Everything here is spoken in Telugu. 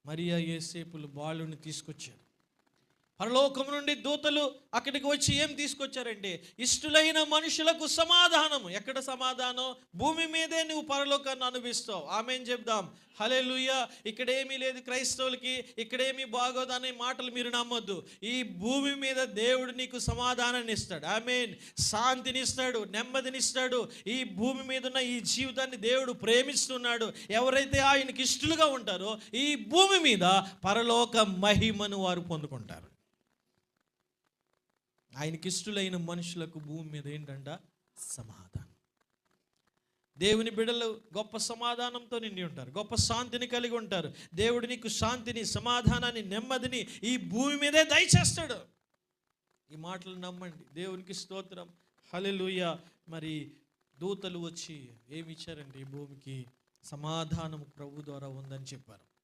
మరియా యోసేపులు బాలుని తీసుకొచ్చారు. పరలోకం నుండి దూతలు అక్కడికి వచ్చి ఏం తీసుకొచ్చారంటే ఇష్టలైన మనుషులకు సమాధానము. ఎక్కడ సమాధానం? భూమి మీదే నువ్వు పరలోకాన్ని అనుభవిస్తావు. ఆమేన్ చెప్దాం. హల్లెలూయా. ఇక్కడేమీ లేదు క్రైస్తవులకి, ఇక్కడేమీ బాగోదనే మాటలు మీరు నమ్మొద్దు. ఈ భూమి మీద దేవుడు నీకు సమాధానాన్ని ఇస్తాడు. ఆమేన్. శాంతిని ఇస్తాడు, నెమ్మదిని ఇస్తాడు. ఈ భూమి మీద ఉన్న ఈ జీవితాన్ని దేవుడు ప్రేమిస్తున్నాడు. ఎవరైతే ఆయనకి ఇష్టలుగా ఉంటారో ఈ భూమి మీద పరలోక మహిమను వారు పొందుకుంటారు. ఆయనకి ఇష్టలైన మనుషులకు భూమి మీద ఏంటంట? సమాధానం. దేవుని బిడ్డలు గొప్ప సమాధానంతో నిండి ఉంటారు, గొప్ప శాంతిని కలిగి ఉంటారు. దేవుడు నీకు శాంతిని, సమాధానాన్ని, నెమ్మదిని ఈ భూమి మీదే దయచేస్తాడు. ఈ మాటలు నమ్మండి. దేవునికి స్తోత్రం. హల్లెలూయా. మరి దూతలు వచ్చి ఏమి ఇచ్చారండి? ఈ భూమికి సమాధానం ప్రభు ద్వారా ఉందని చెప్పారు.